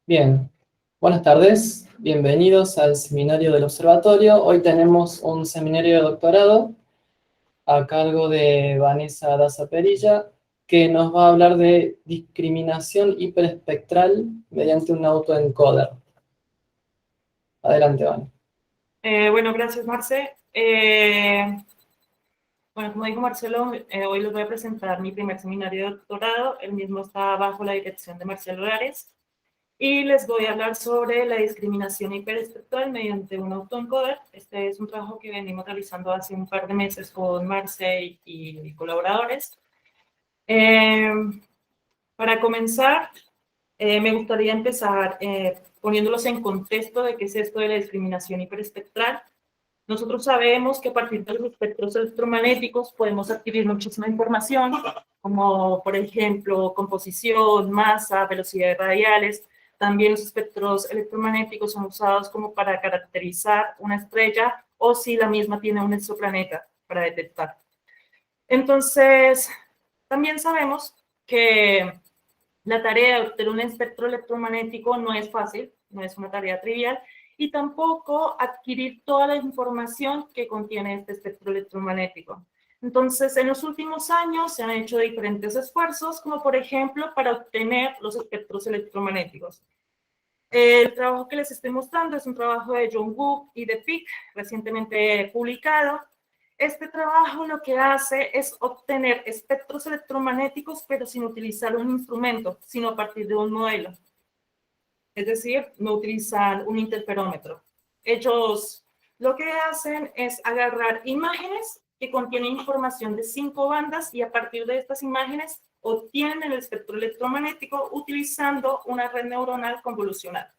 Bien, buenas tardes, bienvenidos al seminario del observatorio. Hoy tenemos un seminario de doctorado a cargo de Vanessa Daza Perilla, que nos va a hablar de discriminación hiperespectral mediante un autoencoder. Adelante, Vanessa. Bueno, gracias, Marce. Bueno, como dijo Marcelo, hoy les voy a presentar mi primer seminario de doctorado. El mismo está bajo la dirección de Marcelo Lares. Y les voy a hablar sobre la discriminación hiperespectral mediante un autoencoder. Este es un trabajo que venimos realizando hace un par de meses con Marce y colaboradores. Para comenzar, me gustaría empezar poniéndolos en contexto de qué es esto de la discriminación hiperespectral. Nosotros sabemos que a partir de los espectros electromagnéticos podemos adquirir muchísima información, como por ejemplo composición, masa, velocidades radiales. También los espectros electromagnéticos son usados como para caracterizar una estrella o si la misma tiene un exoplaneta para detectar. Entonces, también sabemos que la tarea de obtener un espectro electromagnético no es fácil, no es una tarea trivial, y tampoco adquirir toda la información que contiene este espectro electromagnético. Entonces, en los últimos años se han hecho diferentes esfuerzos, como por ejemplo para obtener los espectros electromagnéticos. El trabajo que les estoy mostrando es un trabajo de John Wood y de Pick, recientemente publicado. Este trabajo lo que hace es obtener espectros electromagnéticos, pero sin utilizar un instrumento, sino a partir de un modelo. Es decir, no utilizan un interferómetro. Ellos lo que hacen es agarrar imágenes que contienen información de 5 bandas y a partir de estas imágenes obtienen el espectro electromagnético utilizando una red neuronal convolucional.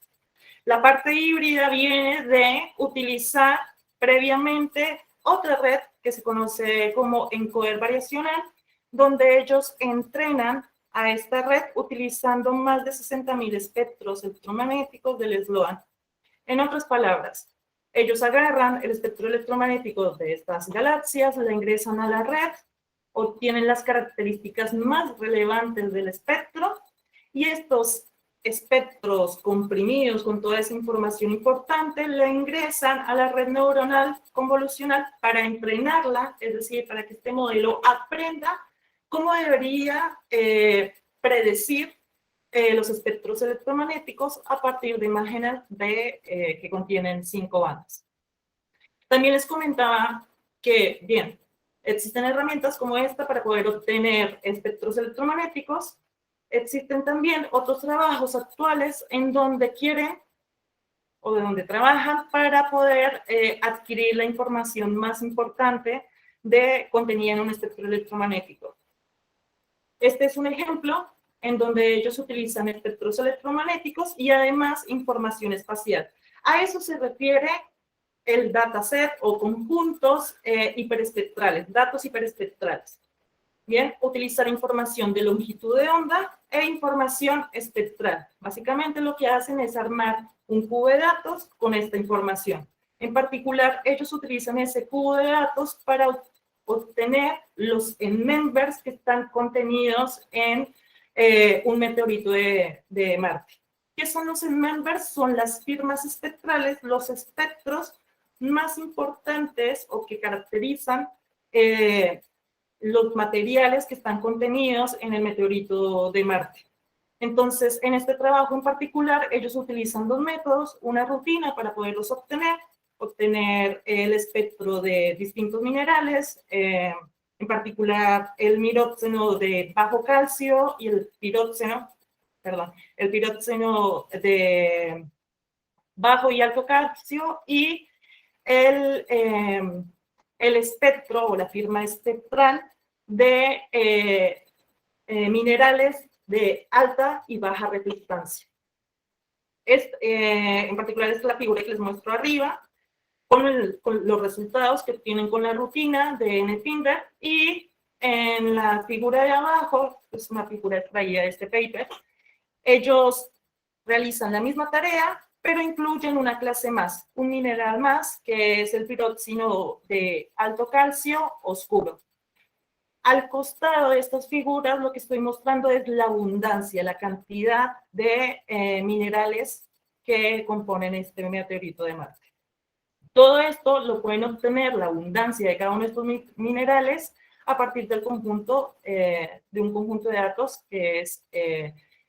La parte híbrida viene de utilizar previamente otra red que se conoce como encoder variacional, donde ellos entrenan a esta red utilizando más de 60.000 espectros electromagnéticos del Sloan. En otras palabras, ellos agarran el espectro electromagnético de estas galaxias, la ingresan a la red, obtienen las características más relevantes del espectro y estos espectros comprimidos con toda esa información importante la ingresan a la red neuronal convolucional para entrenarla, es decir, para que este modelo aprenda cómo debería predecir los espectros electromagnéticos a partir de imágenes que contienen 5 bandas. También les comentaba que, bien, existen herramientas como esta para poder obtener espectros electromagnéticos. Existen también otros trabajos actuales en donde quieren o de donde trabajan para poder adquirir la información más importante contenida en un espectro electromagnético. Este es un ejemplo en donde ellos utilizan espectros electromagnéticos y además información espacial. A eso se refiere el dataset o conjuntos hiperespectrales, datos hiperespectrales. Bien, utilizar información de longitud de onda e información espectral. Básicamente lo que hacen es armar un cubo de datos con esta información. En particular, ellos utilizan ese cubo de datos para obtener los members que están contenidos en un meteorito de Marte. ¿Qué son los members? Son las firmas espectrales, los espectros más importantes o que caracterizan los materiales que están contenidos en el meteorito de Marte. Entonces, en este trabajo en particular, ellos utilizan dos métodos, una rutina para poderlos obtener el espectro de distintos minerales, en particular el miróxeno de bajo calcio y el piróxeno de bajo y alto calcio y el espectro o la firma espectral de minerales de alta y baja reflectancia. En particular, esta es la figura que les muestro arriba, con los resultados que obtienen con la rutina de NFINDER, y en la figura de abajo, es una figura extraída de este paper, ellos realizan la misma tarea, pero incluyen una clase más, un mineral más, que es el piróxeno de alto calcio oscuro. al costado de estas figuras lo que estoy mostrando es la abundancia, la cantidad de minerales que componen este meteorito de Marte. Todo esto lo pueden obtener, la abundancia de cada uno de estos minerales, a partir del conjunto, de un conjunto de datos que es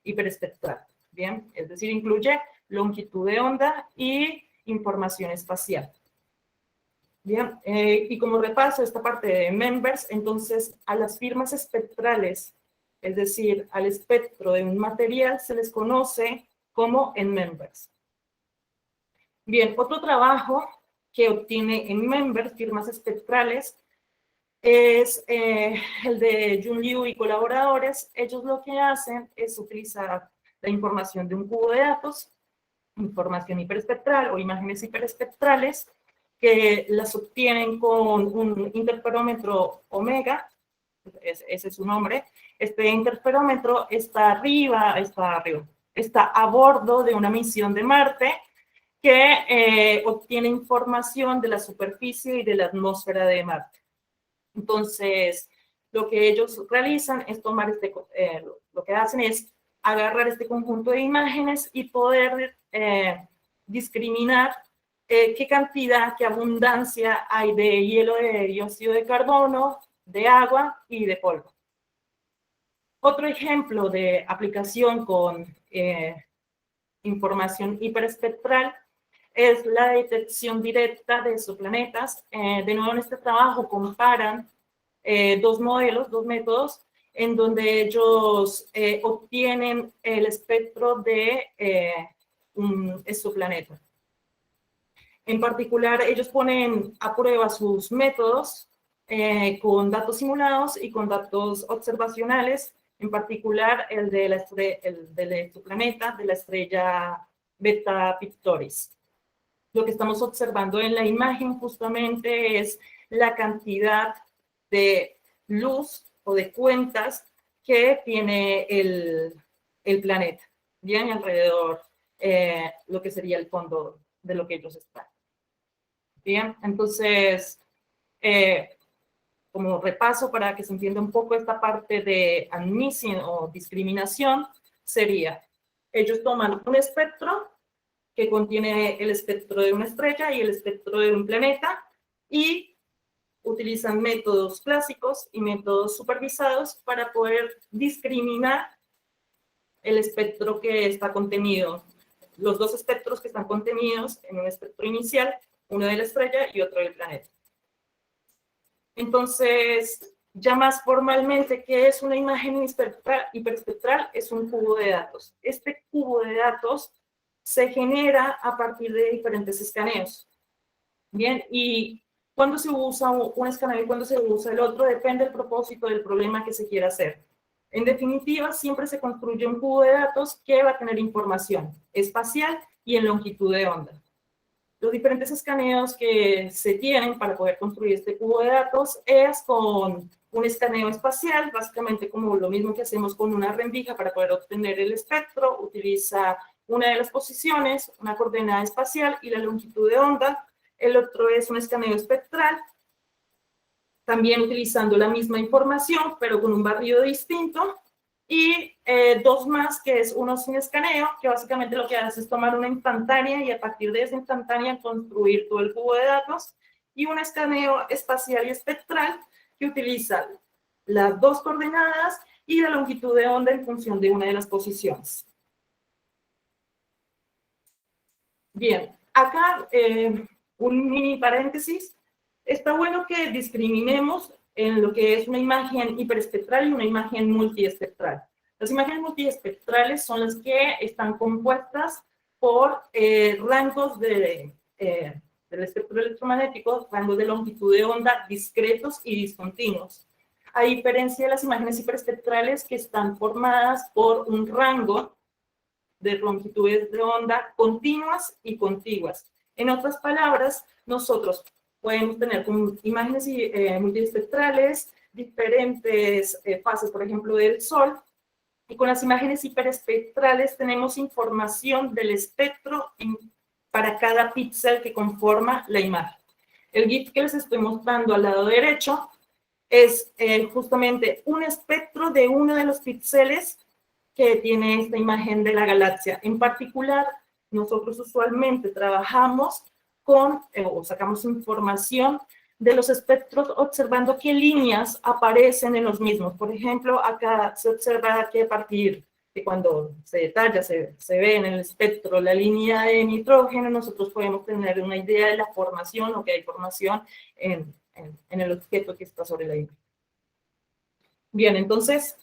hiperespectral. Bien, es decir, incluye longitud de onda y información espacial. Bien, y como repaso esta parte de members, entonces a las firmas espectrales, es decir, al espectro de un material, se les conoce como en members. Bien, otro trabajo que obtiene en members, firmas espectrales, es el de Jun Liu y colaboradores. Ellos lo que hacen es utilizar la información de un cubo de datos, información hiperespectral o imágenes hiperespectrales, que las obtienen con un interferómetro Omega, ese es su nombre. Este interferómetro está a bordo de una misión de Marte que obtiene información de la superficie y de la atmósfera de Marte. Entonces, lo que ellos realizan es tomar lo que hacen es agarrar este conjunto de imágenes y poder discriminar qué cantidad, qué abundancia hay de hielo de dióxido de carbono, de agua y de polvo. Otro ejemplo de aplicación con información hiperespectral es la detección directa de exoplanetas. De nuevo, en este trabajo comparan dos métodos, en donde ellos obtienen el espectro de un exoplaneta. En particular, ellos ponen a prueba sus métodos con datos simulados y con datos observacionales, en particular el del exoplaneta, de la estrella Beta Pictoris. Lo que estamos observando en la imagen justamente es la cantidad de luz o de cuentas que tiene el planeta, bien, alrededor lo que sería el fondo de lo que ellos están. Bien, entonces, como repaso para que se entienda un poco esta parte de admisión o discriminación, sería, ellos toman un espectro que contiene el espectro de una estrella y el espectro de un planeta y utilizan métodos clásicos y métodos supervisados para poder discriminar el espectro que está contenido, los dos espectros que están contenidos en un espectro inicial, uno de la estrella y otro del planeta. Entonces, ya más formalmente, ¿qué es una imagen hiperespectral? Es un cubo de datos. Este cubo de datos se genera a partir de diferentes escaneos. Bien, y cuando se usa un escaneo y cuando se usa el otro, depende del propósito del problema que se quiera hacer. En definitiva, siempre se construye un cubo de datos que va a tener información espacial y en longitud de onda. Los diferentes escaneos que se tienen para poder construir este cubo de datos es con un escaneo espacial, básicamente como lo mismo que hacemos con una rendija para poder obtener el espectro, utiliza una de las posiciones, una coordenada espacial y la longitud de onda. El otro es un escaneo espectral, también utilizando la misma información, pero con un barrido distinto. Y dos más, que es uno sin escaneo, que básicamente lo que hace es tomar una instantánea y a partir de esa instantánea construir todo el cubo de datos. Y un escaneo espacial y espectral, que utiliza las dos coordenadas y la longitud de onda en función de una de las posiciones. Bien, acá un mini paréntesis. Está bueno que discriminemos en lo que es una imagen hiperespectral y una imagen multiespectral. Las imágenes multiespectrales son las que están compuestas por rangos del espectro electromagnético, rangos de longitud de onda discretos y discontinuos. A diferencia de las imágenes hiperespectrales que están formadas por un rango de longitudes de onda continuas y contiguas. En otras palabras, nosotros podemos tener como imágenes multiespectrales, diferentes fases, por ejemplo, del Sol, y con las imágenes hiperespectrales tenemos información del espectro para cada píxel que conforma la imagen. El GIF que les estoy mostrando al lado derecho es justamente un espectro de uno de los píxeles que tiene esta imagen de la galaxia. En particular, nosotros usualmente trabajamos con, o sacamos información de los espectros observando qué líneas aparecen en los mismos. Por ejemplo, acá se observa que a partir de cuando se detalla, se ve en el espectro la línea de nitrógeno, nosotros podemos tener una idea de la formación o que hay formación en el objeto que está sobre la imagen. Bien, entonces,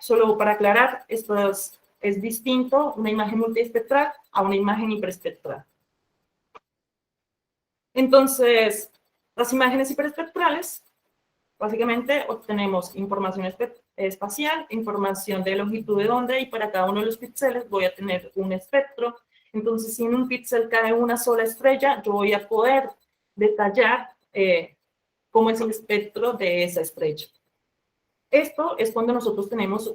solo para aclarar, esto es distinto, una imagen multiespectral a una imagen hiperespectral. Entonces, las imágenes hiperespectrales, básicamente obtenemos información espacial, información de longitud de onda, y para cada uno de los píxeles voy a tener un espectro. Entonces, si en un píxel cae una sola estrella, yo voy a poder detallar cómo es el espectro de esa estrella. Esto es cuando nosotros tenemos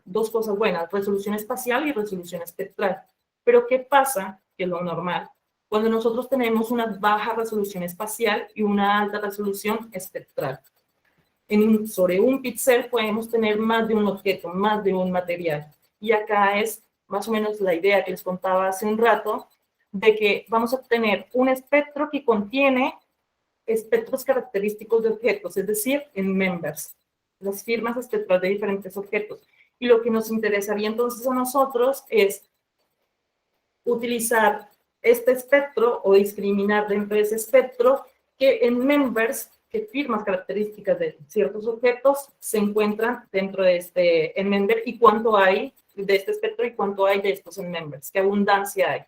dos cosas buenas, resolución espacial y resolución espectral. Pero ¿qué pasa? Que es lo normal. Cuando nosotros tenemos una baja resolución espacial y una alta resolución espectral. Sobre un píxel podemos tener más de un objeto, más de un material. Y acá es más o menos la idea que les contaba hace un rato, de que vamos a obtener un espectro que contiene espectros característicos de objetos, es decir, en members, las firmas espectrales de diferentes objetos. Y lo que nos interesaría entonces a nosotros es utilizar este espectro o discriminar dentro de ese espectro que en members, que firmas características de ciertos objetos se encuentran dentro de este en member, y cuánto hay de este espectro y cuánto hay de estos en members, qué abundancia hay.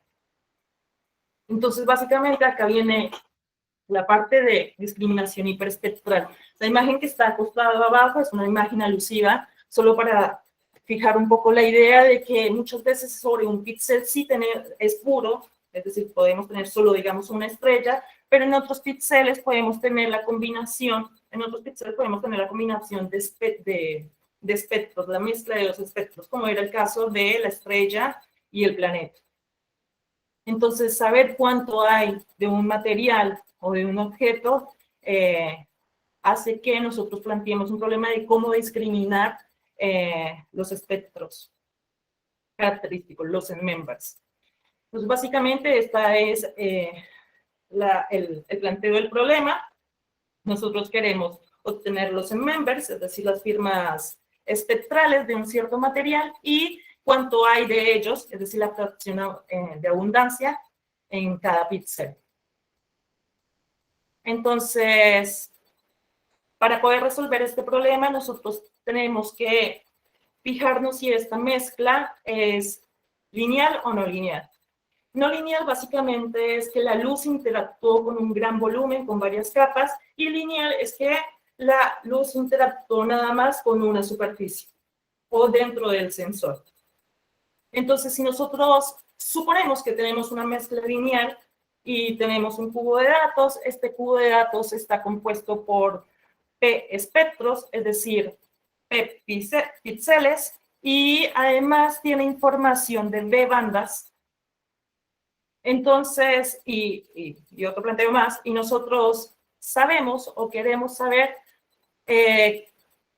Entonces, básicamente acá viene la parte de discriminación hiperespectral. La imagen que está acostada abajo es una imagen alusiva, solo para fijar un poco la idea de que muchas veces sobre un píxel sí es puro, es decir, podemos tener solo, digamos, una estrella, pero en otros píxeles podemos tener la combinación, de espectros, la mezcla de los espectros, como era el caso de la estrella y el planeta. Entonces, saber cuánto hay de un material o de un objeto hace que nosotros planteemos un problema de cómo discriminar los espectros característicos, los members. Pues básicamente esta es el planteo del problema. Nosotros queremos obtener los members, es decir, las firmas espectrales de un cierto material, y cuánto hay de ellos, es decir, la fracción de abundancia en cada píxel. Entonces, para poder resolver este problema, nosotros tenemos que fijarnos si esta mezcla es lineal o no lineal. No lineal básicamente es que la luz interactuó con un gran volumen, con varias capas, y lineal es que la luz interactuó nada más con una superficie o dentro del sensor. Entonces, si nosotros suponemos que tenemos una mezcla lineal y tenemos un cubo de datos, este cubo de datos está compuesto por P espectros, es decir, P píxeles, y además tiene información de B bandas. Entonces, y otro planteo más, y nosotros sabemos o queremos saber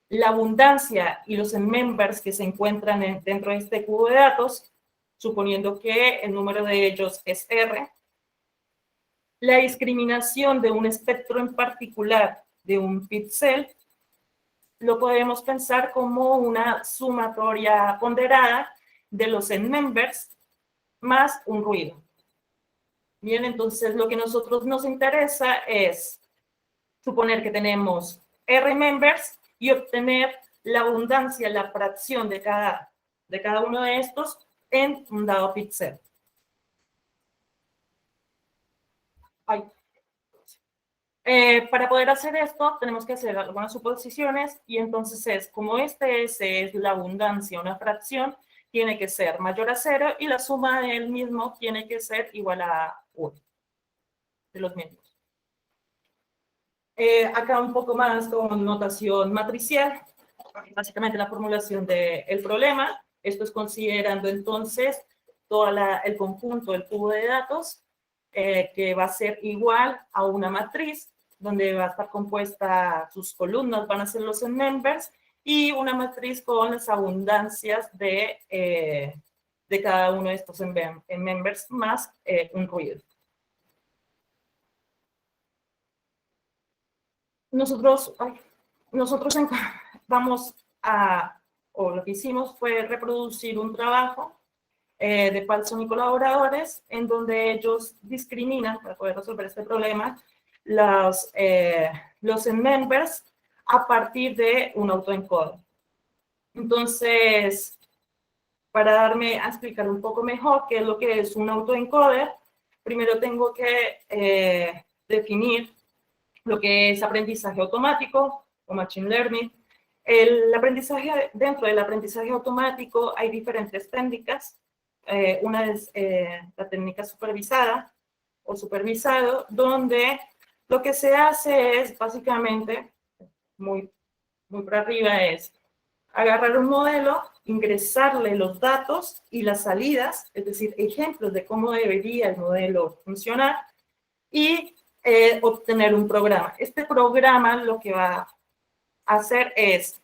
la abundancia y los members que se encuentran dentro de este cubo de datos, suponiendo que el número de ellos es R. La discriminación de un espectro en particular de un píxel lo podemos pensar como una sumatoria ponderada de los members más un ruido. Bien, entonces lo que a nosotros nos interesa es suponer que tenemos R members y obtener la abundancia, la fracción de cada uno de estos en un dado píxel. Para poder hacer esto, tenemos que hacer algunas suposiciones, y entonces como este es la abundancia, una fracción, tiene que ser mayor a 0 y la suma del mismo tiene que ser igual a 1 de los mismos. Acá un poco más con notación matricial, básicamente la formulación del problema. Esto es considerando entonces todo el conjunto del cubo de datos, que va a ser igual a una matriz donde va a estar compuesta, sus columnas van a ser los members, y una matriz con las abundancias de cada uno de estos members, más un ruido. Nosotros vamos a, o lo que hicimos fue reproducir un trabajo de Paulson y colaboradores, en donde ellos discriminan, para poder resolver este problema, los members a partir de un autoencoder. Entonces, para darme a explicar un poco mejor qué es lo que es un autoencoder, primero tengo que definir lo que es aprendizaje automático o machine learning. Dentro del aprendizaje automático hay diferentes técnicas. Una es la técnica supervisada o supervisado, donde lo que se hace es básicamente, muy por arriba, es agarrar un modelo, ingresarle los datos y las salidas, es decir, ejemplos de cómo debería el modelo funcionar, y obtener un programa. Este programa lo que va a hacer es,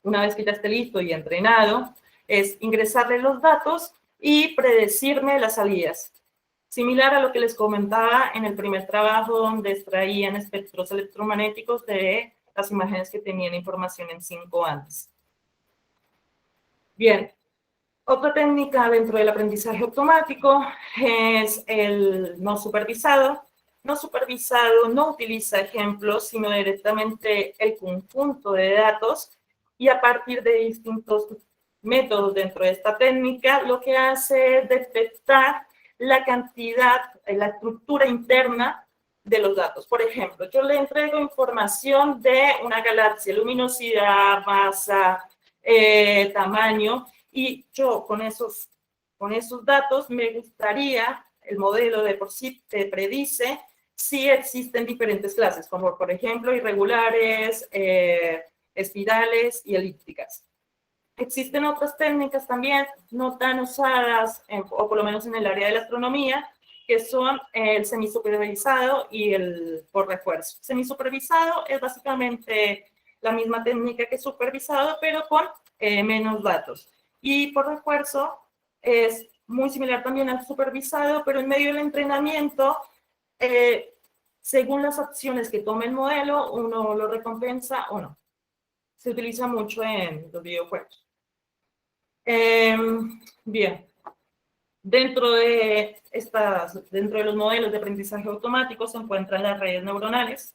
una vez que ya esté listo y entrenado, es ingresarle los datos y predecirme las salidas. Similar a lo que les comentaba en el primer trabajo, donde extraían espectros electromagnéticos de las imágenes que tenían información en 5 andes. Bien, otra técnica dentro del aprendizaje automático es el no supervisado. No supervisado no utiliza ejemplos, sino directamente el conjunto de datos, y a partir de distintos métodos dentro de esta técnica, lo que hace es detectar la cantidad, la estructura interna de los datos. Por ejemplo, yo le entrego información de una galaxia, luminosidad, masa, tamaño, y yo con esos datos me gustaría, el modelo de por sí te predice si existen diferentes clases, como por ejemplo irregulares, espirales y elípticas. Existen otras técnicas también no tan usadas, o por lo menos en el área de la astronomía, que son el semisupervisado y el por refuerzo. Semisupervisado es básicamente la misma técnica que supervisado, pero con menos datos. Y por refuerzo es muy similar también al supervisado, pero en medio del entrenamiento, según las acciones que tome el modelo, uno lo recompensa o no. Se utiliza mucho en los videojuegos. Bien. Dentro de los modelos de aprendizaje automático se encuentran las redes neuronales.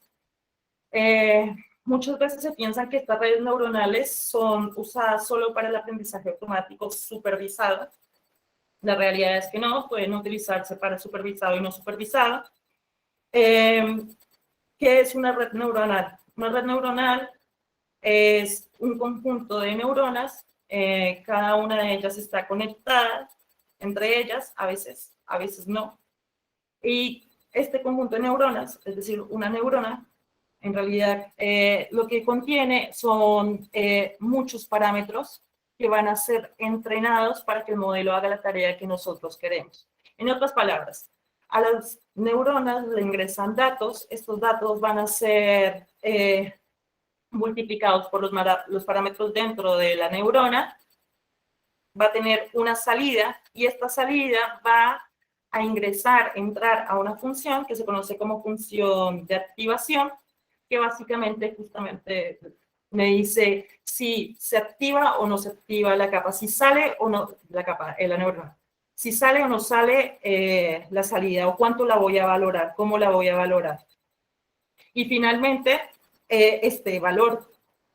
Muchas veces se piensa que estas redes neuronales son usadas solo para el aprendizaje automático supervisado. La realidad es que no, pueden utilizarse para supervisado y no supervisado. ¿Qué es una red neuronal? Una red neuronal es un conjunto de neuronas, cada una de ellas está conectada entre ellas, a veces no. Y este conjunto de neuronas, es decir, una neurona, en realidad lo que contiene son muchos parámetros que van a ser entrenados para que el modelo haga la tarea que nosotros queremos. En otras palabras, a las neuronas le ingresan datos, estos datos van a ser multiplicados por los parámetros dentro de la neurona, va a tener una salida, y esta salida va a entrar a una función que se conoce como función de activación, que básicamente justamente me dice si se activa o no se activa la capa, si sale o no la capa, la neurona, si sale o no sale la salida, o cuánto la voy a valorar, cómo la voy a valorar. Y finalmente, este valor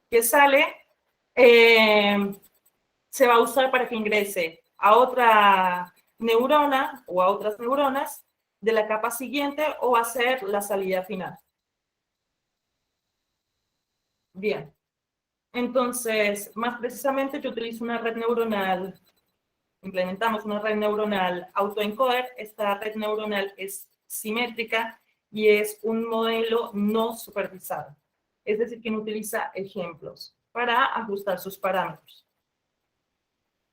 que sale se va a usar para que ingrese a otra neurona o a otras neuronas de la capa siguiente, o va a ser la salida final. Bien. Entonces, más precisamente, yo utilizo una red neuronal, implementamos una red neuronal autoencoder. Esta red neuronal es simétrica y es un modelo no supervisado. Es decir, que no utiliza ejemplos para ajustar sus parámetros.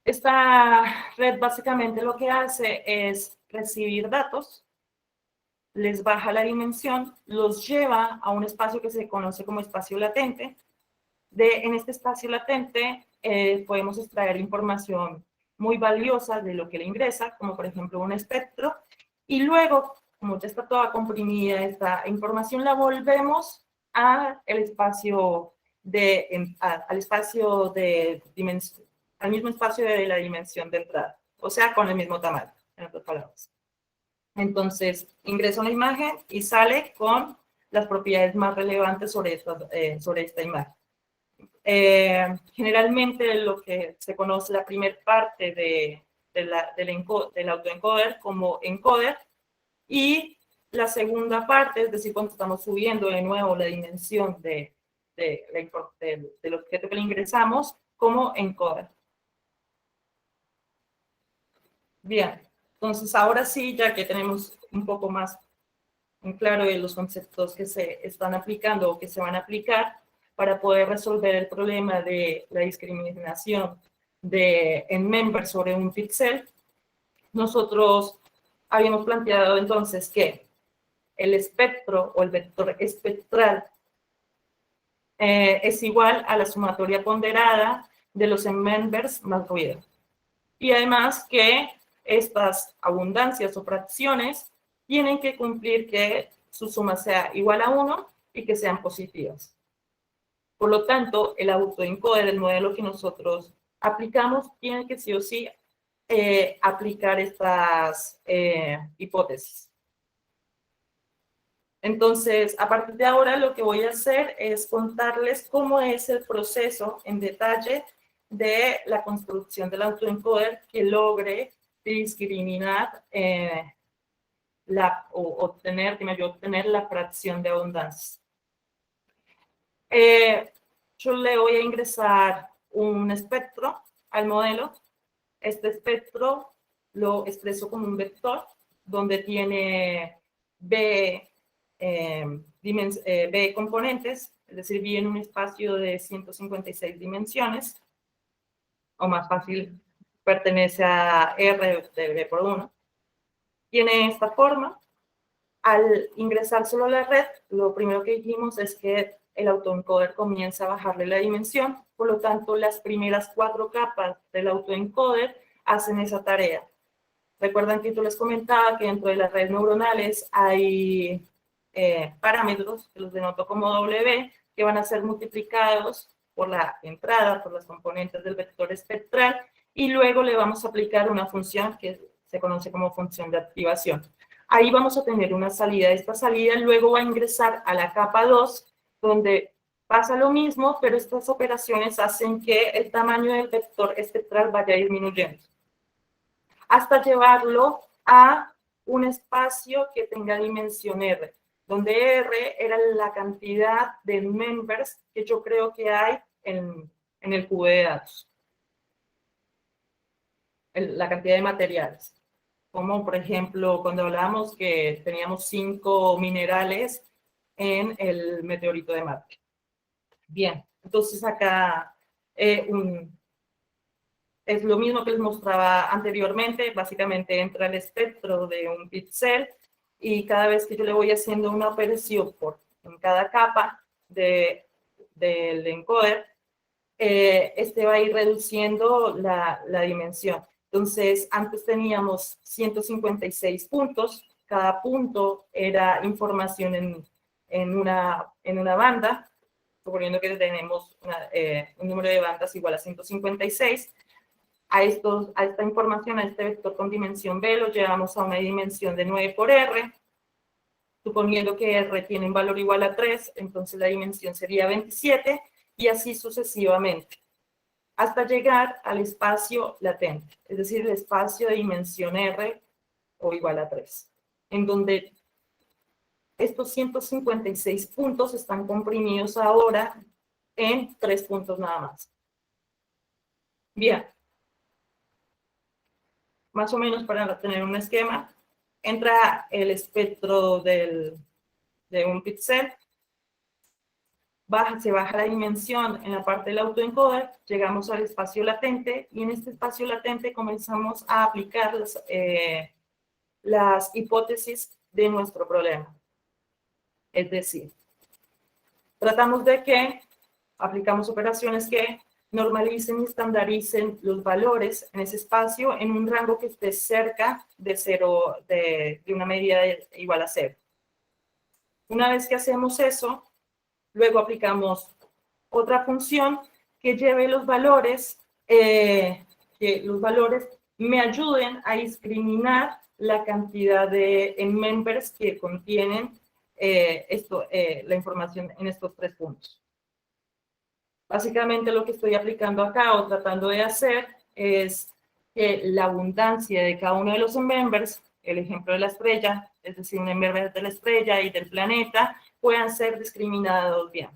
Esta red básicamente lo que hace es recibir datos, les baja la dimensión, los lleva a un espacio que se conoce como espacio latente. En este espacio latente podemos extraer información muy valiosa de lo que le ingresa, como por ejemplo un espectro, y luego, como ya está toda comprimida esta información, la volvemos al espacio al mismo espacio de la dimensión de entrada, o sea, con el mismo tamaño, en otras palabras. Entonces, ingresa una imagen y sale con las propiedades más relevantes sobre esta imagen. Generalmente lo que se conoce la primera parte del autoencoder como encoder, y la segunda parte, es decir, cuando estamos subiendo de nuevo la dimensión del objeto que le ingresamos, como encoder. Bien, entonces ahora sí, ya que tenemos un poco más en claro de los conceptos que se están aplicando o que se van a aplicar para poder resolver el problema de la discriminación en member sobre un píxel, nosotros habíamos planteado entonces que el espectro o el vector espectral es igual a la sumatoria ponderada de los members más ruido. Y además que estas abundancias o fracciones tienen que cumplir que su suma sea igual a 1 y que sean positivas. Por lo tanto, el autoencoder, el modelo que nosotros aplicamos, tiene que sí o sí aplicar estas hipótesis. Entonces, a partir de ahora lo que voy a hacer es contarles cómo es el proceso en detalle de la construcción del autoencoder que logre discriminar que me ayude a obtener la fracción de abundancia. Yo le voy a ingresar un espectro al modelo. Este espectro lo expreso como un vector donde tiene B componentes, es decir, B en un espacio de 156 dimensiones, o más fácil, pertenece a R de B por 1. Tiene esta forma. Al ingresar solo a la red, lo primero que dijimos es que el autoencoder comienza a bajarle la dimensión, por lo tanto, las primeras 4 capas del autoencoder hacen esa tarea. Recuerdan que yo les comentaba que dentro de las redes neuronales hay parámetros, que los denoto como W, que van a ser multiplicados por la entrada, por las componentes del vector espectral, y luego le vamos a aplicar una función que se conoce como función de activación. Ahí vamos a tener una salida. Esta salida luego va a ingresar a la capa 2, donde pasa lo mismo, pero estas operaciones hacen que el tamaño del vector espectral vaya disminuyendo, hasta llevarlo a un espacio que tenga dimensión R, donde R era la cantidad de members que yo creo que hay en el cubo de datos, la cantidad de materiales. Como por ejemplo, cuando hablábamos que teníamos 5 minerales en el meteorito de Marte. Bien, entonces acá es lo mismo que les mostraba anteriormente. Básicamente entra el espectro de un píxel y cada vez que yo le voy haciendo una operación en cada capa del encoder, este va a ir reduciendo la dimensión. Entonces, antes teníamos 156 puntos. Cada punto era información en una banda, suponiendo que tenemos un número de bandas igual a 156. A esta información, a este vector con dimensión B, lo llevamos a una dimensión de 9 por R. Suponiendo que R tiene un valor igual a 3, entonces la dimensión sería 27, y así sucesivamente, hasta llegar al espacio latente, es decir, el espacio de dimensión R o igual a 3, en donde estos 156 puntos están comprimidos ahora en 3 puntos nada más. Bien. Más o menos para tener un esquema, entra el espectro de un píxel, se baja la dimensión en la parte del autoencoder, llegamos al espacio latente, y en este espacio latente comenzamos a aplicar las hipótesis de nuestro problema. Es decir, tratamos de que aplicamos operaciones que normalicen y estandaricen los valores en ese espacio en un rango que esté cerca de cero, de una medida igual a 0. Una vez que hacemos eso, luego aplicamos otra función que lleve los valores, que los valores me ayuden a discriminar la cantidad de members que contienen la información en estos 3 puntos. Básicamente lo que estoy aplicando acá o tratando de hacer es que la abundancia de cada uno de los members, el ejemplo de la estrella, es decir, un member de la estrella y del planeta, puedan ser discriminados bien.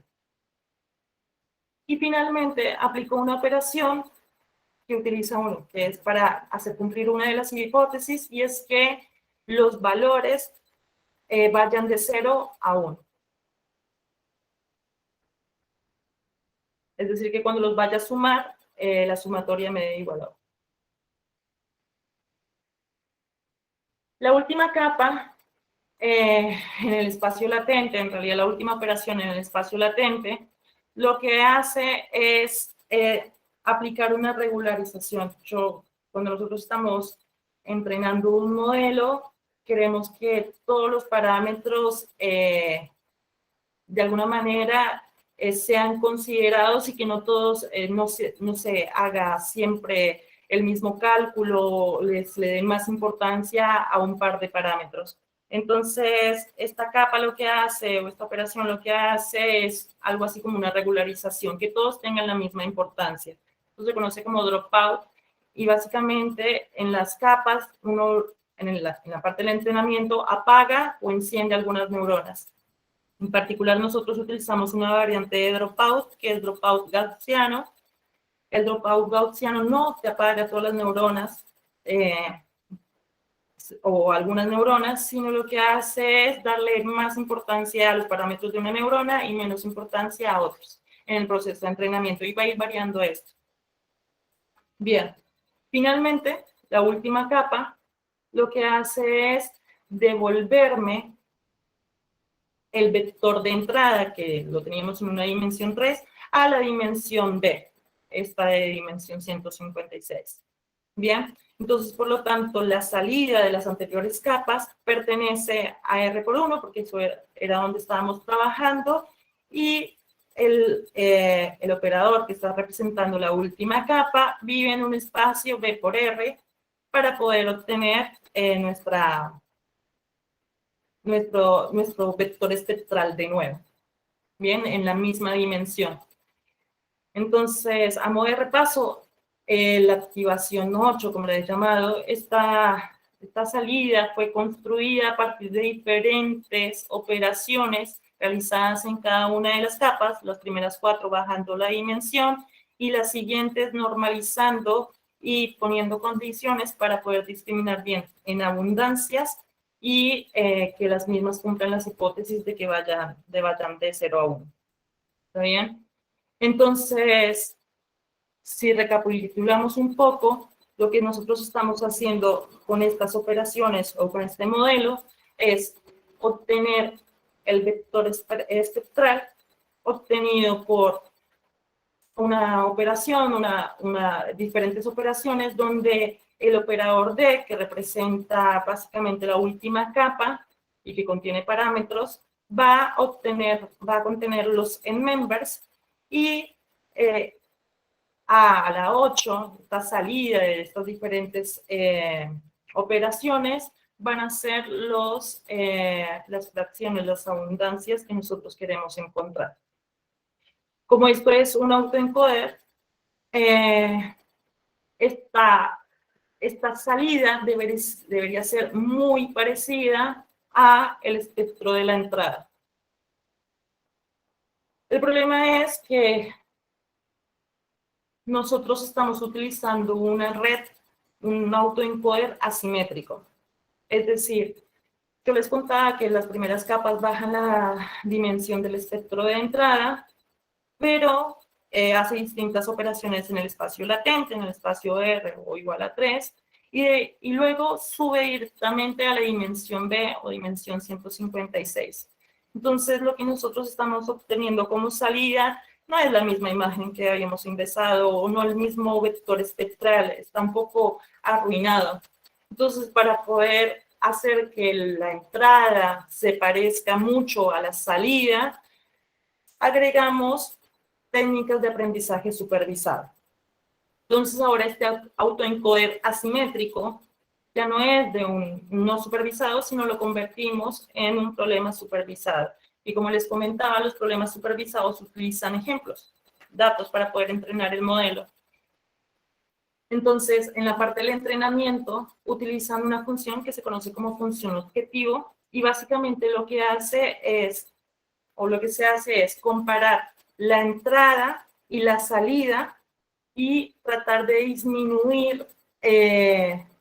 Y finalmente aplico una operación que utiliza uno, que es para hacer cumplir una de las hipótesis, y es que los valores vayan de 0 a 1. Es decir, que cuando los vaya a sumar, la sumatoria me dé igual a 1. La última capa en el espacio latente, en realidad la última operación en el espacio latente, lo que hace es aplicar una regularización. Cuando nosotros estamos entrenando un modelo, queremos que todos los parámetros de alguna manera sean considerados y que no todos, no se haga siempre el mismo cálculo, le den más importancia a un par de parámetros. Entonces, esta capa lo que hace, o esta operación lo que hace es algo así como una regularización, que todos tengan la misma importancia. Esto se conoce como dropout, y básicamente en las capas, uno en la parte del entrenamiento apaga o enciende algunas neuronas. En particular, nosotros utilizamos una variante de dropout, que es dropout gaussiano. El dropout gaussiano no te apaga todas las neuronas o algunas neuronas, sino lo que hace es darle más importancia a los parámetros de una neurona y menos importancia a otros en el proceso de entrenamiento, y va a ir variando esto. Bien, finalmente, la última capa lo que hace es devolverme el vector de entrada, que lo teníamos en una dimensión 3, a la dimensión B, esta de dimensión 156. Bien, entonces, por lo tanto, la salida de las anteriores capas pertenece a R por 1, porque eso era donde estábamos trabajando, y el operador que está representando la última capa vive en un espacio B por R para poder obtener nuestro vector espectral de nuevo, bien, en la misma dimensión. Entonces, a modo de repaso, la activación 8, como le he llamado, esta salida fue construida a partir de diferentes operaciones realizadas en cada una de las capas, las primeras 4 bajando la dimensión y las siguientes normalizando y poniendo condiciones para poder discriminar bien en abundancias y que las mismas cumplan las hipótesis de que vayan de 0 a 1. ¿Está bien? Entonces, si recapitulamos un poco, lo que nosotros estamos haciendo con estas operaciones o con este modelo es obtener el vector espectral obtenido por una operación, diferentes operaciones donde el operador D, que representa básicamente la última capa y que contiene parámetros, va a contener los members, y a la 8, esta salida de estas diferentes operaciones, van a ser las fracciones, las abundancias que nosotros queremos encontrar. Como esto es un autoencoder, esta salida debería ser muy parecida a el espectro de la entrada. El problema es que nosotros estamos utilizando una red, un autoencoder asimétrico. Es decir, yo les contaba que las primeras capas bajan la dimensión del espectro de entrada, pero hace distintas operaciones en el espacio latente, en el espacio R o igual a 3, y luego sube directamente a la dimensión B o dimensión 156. Entonces, lo que nosotros estamos obteniendo como salida no es la misma imagen que habíamos ingresado o no el mismo vector espectral, está un poco arruinado. Entonces, para poder hacer que la entrada se parezca mucho a la salida, agregamos técnicas de aprendizaje supervisado. Entonces, ahora este autoencoder asimétrico ya no es de un no supervisado, sino lo convertimos en un problema supervisado. Y como les comentaba, los problemas supervisados utilizan ejemplos, datos para poder entrenar el modelo. Entonces, en la parte del entrenamiento, utilizan una función que se conoce como función objetivo y básicamente lo que hace es, o lo que se hace es comparar la entrada y la salida y tratar de disminuir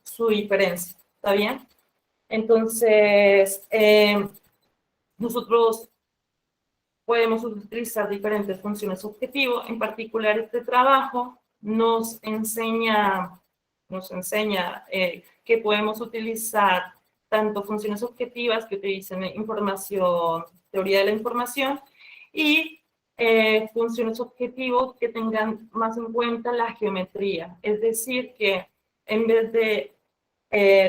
su diferencia, ¿está bien? Entonces, nosotros podemos utilizar diferentes funciones objetivo. En particular, este trabajo nos enseña que podemos utilizar tanto funciones objetivas que utilicen información, teoría de la información, y funciones objetivos que tengan más en cuenta la geometría. Es decir, que en vez de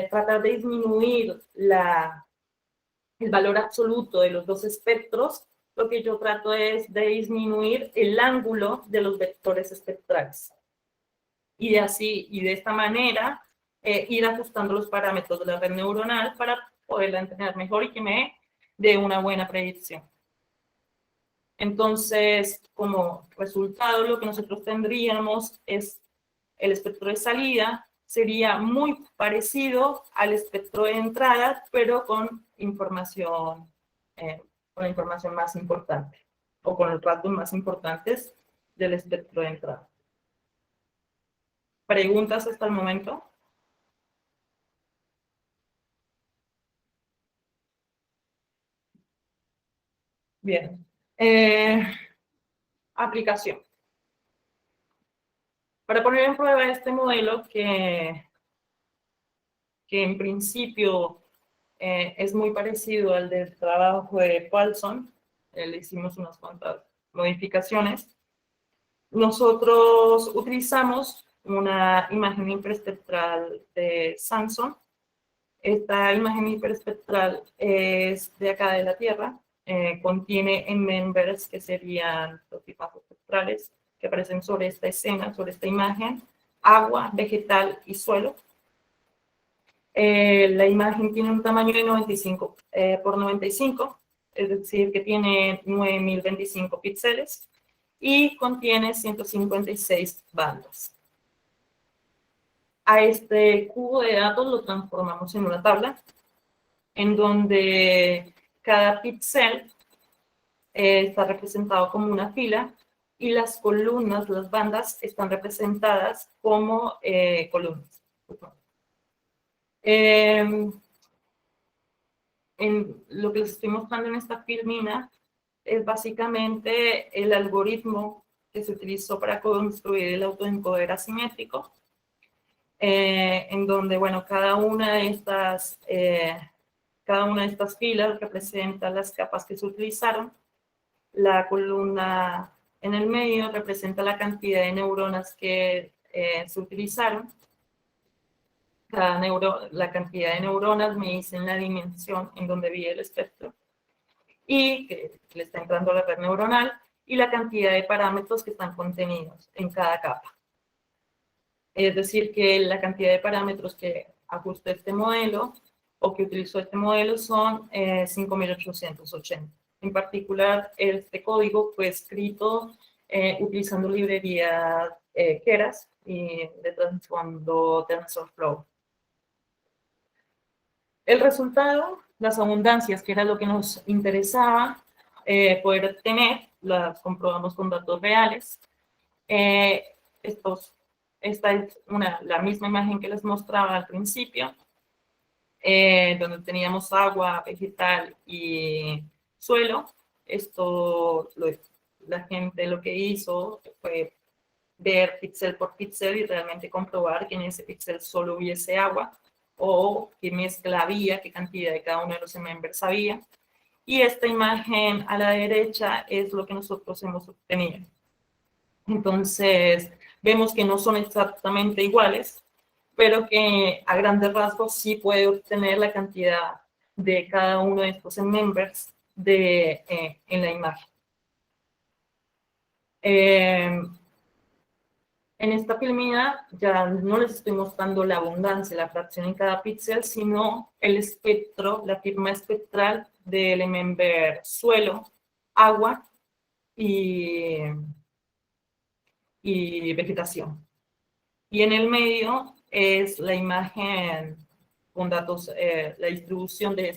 tratar de disminuir el valor absoluto de los dos espectros, lo que yo trato es de disminuir el ángulo de los vectores espectrales. Y de esta manera, ir ajustando los parámetros de la red neuronal para poderla entrenar mejor y que me dé una buena predicción. Entonces, como resultado, lo que nosotros tendríamos es el espectro de salida, sería muy parecido al espectro de entrada, pero con información más importante, o con los datos más importantes del espectro de entrada. ¿Preguntas hasta el momento? Bien. Aplicación. Para poner en prueba este modelo que en principio es muy parecido al del trabajo de Paulson, le hicimos unas cuantas modificaciones. Nosotros utilizamos una imagen hiperespectral de Samsung. Esta imagen hiperespectral es de acá de la Tierra, contiene en members que serían los tipos espectrales que aparecen sobre esta escena, sobre esta imagen, agua, vegetal y suelo. La imagen tiene un tamaño de 95 por 95, es decir, que tiene 9025 píxeles y contiene 156 bandas. A este cubo de datos lo transformamos en una tabla en donde cada píxel está representado como una fila y las columnas, las bandas, están representadas como columnas. Lo que les estoy mostrando en esta filmina es básicamente el algoritmo que se utilizó para construir el autoencoder asimétrico, en donde, bueno, cada una de estas filas representa las capas que se utilizaron. La columna en el medio representa la cantidad de neuronas que se utilizaron. La cantidad de neuronas me dicen la dimensión en donde vive el espectro y que le está entrando la red neuronal, y la cantidad de parámetros que están contenidos en cada capa. Es decir, que la cantidad de parámetros que ajusta este modelo o que utilizó este modelo son 5.880. En particular, este código fue escrito utilizando librería Keras y de trasfondo TensorFlow. El resultado, las abundancias, que era lo que nos interesaba poder obtener, las comprobamos con datos reales. Esta es la misma imagen que les mostraba al principio, donde teníamos agua, vegetal y suelo. La gente lo que hizo fue ver píxel por píxel y realmente comprobar que en ese píxel solo hubiese agua o qué mezcla había, qué cantidad de cada uno de los members había. Y esta imagen a la derecha es lo que nosotros hemos obtenido. Entonces, vemos que no son exactamente iguales, pero que a grandes rasgos sí puede obtener la cantidad de cada uno de estos members en la imagen. En esta filmina ya no les estoy mostrando la abundancia, la fracción en cada píxel, sino el espectro, la firma espectral del member suelo, agua y vegetación. Y en el medio es la imagen con datos, la distribución de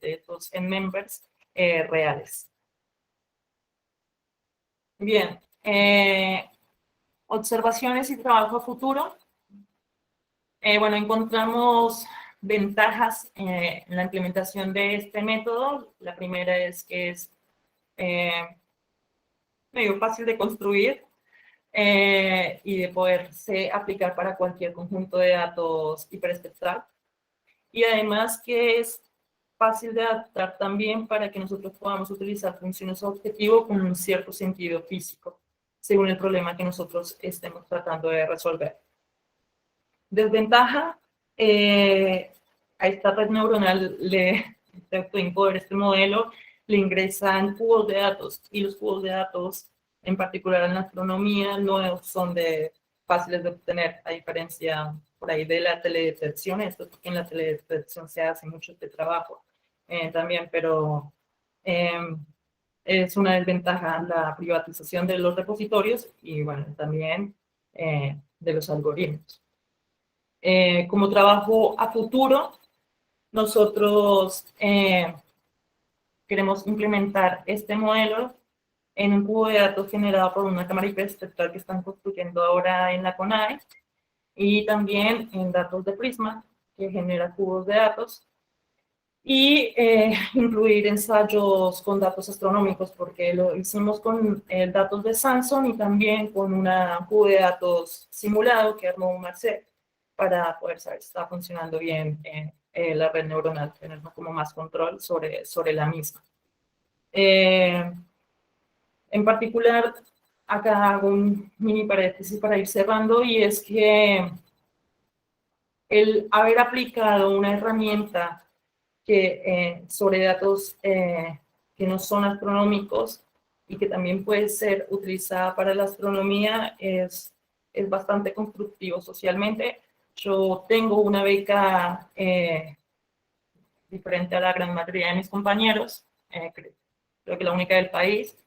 estos members reales. Bien, observaciones y trabajo a futuro. Bueno, encontramos ventajas en la implementación de este método. La primera es que es medio fácil de construir y de poderse aplicar para cualquier conjunto de datos hiperespectral. Y además que es fácil de adaptar también para que nosotros podamos utilizar funciones objetivo con un cierto sentido físico, según el problema que nosotros estemos tratando de resolver. Desventaja, a esta red neuronal de autoencoder, este modelo, le ingresan cubos de datos, y los cubos de datos, en particular en la astronomía, no son fáciles de obtener, a diferencia por ahí de la teledetección. Esto es porque en la teledetección se hace mucho este trabajo también, pero es una desventaja la privatización de los repositorios y, bueno, también de los algoritmos. Como trabajo a futuro, nosotros queremos implementar este modelo en un cubo de datos generado por una cámara hiperespectral que están construyendo ahora en la CONAE, y también en datos de Prisma, que genera cubos de datos, y incluir ensayos con datos astronómicos, porque lo hicimos con datos de Samsung y también con un cubo de datos simulado que armó Marcel, para poder saber si está funcionando bien la red neuronal, tener como más control sobre la misma. En particular, acá hago un mini paréntesis para ir cerrando, y es que el haber aplicado una herramienta sobre datos que no son astronómicos y que también puede ser utilizada para la astronomía es bastante constructivo socialmente. Yo tengo una beca diferente a la gran mayoría de mis compañeros, creo que la única del país,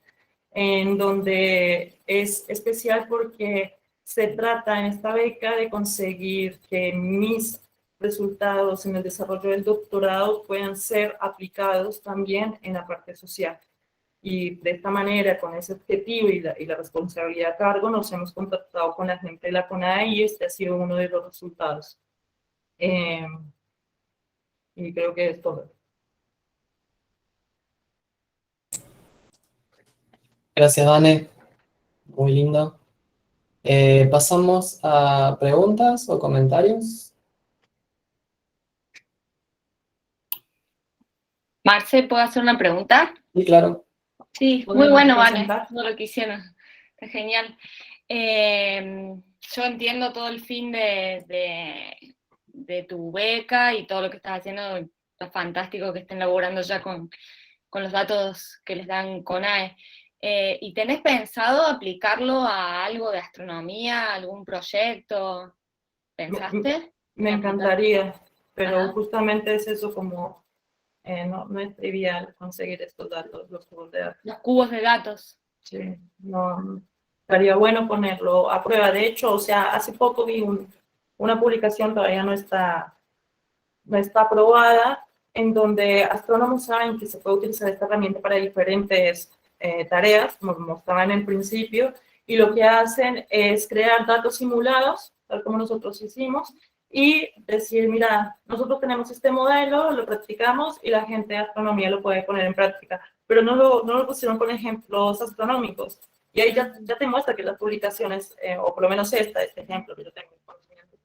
en donde es especial porque se trata en esta beca de conseguir que mis resultados en el desarrollo del doctorado puedan ser aplicados también en la parte social. Y de esta manera, con ese objetivo y la responsabilidad a cargo, nos hemos contactado con la gente de la CONAE y este ha sido uno de los resultados. Y creo que es todo. Gracias, Vane. Muy lindo. Pasamos a preguntas o comentarios. Marce, ¿puedo hacer una pregunta? Sí, claro. Sí, muy bueno, Vane, todo lo que hicieron. Está genial. Yo entiendo todo el fin de tu beca y todo lo que estás haciendo. Está fantástico que estén laburando ya con los datos que les dan CONAE. ¿Y tenés pensado aplicarlo a algo de astronomía, algún proyecto? ¿Pensaste? Me encantaría, pero Ajá. Justamente es eso, como no es trivial conseguir estos datos, los cubos de datos. Los cubos de datos. Sí, no, estaría bueno ponerlo a prueba. De hecho, o sea, hace poco vi una publicación, todavía no está aprobada, en donde astrónomos saben que se puede utilizar esta herramienta para diferentes tareas, como mostraban en el principio, y lo que hacen es crear datos simulados, tal como nosotros hicimos, y decir, mira, nosotros tenemos este modelo, lo practicamos y la gente de astronomía lo puede poner en práctica, pero no lo pusieron con ejemplos astronómicos. Y ahí ya te muestra que las publicaciones, o por lo menos este ejemplo que yo tengo en conocimiento,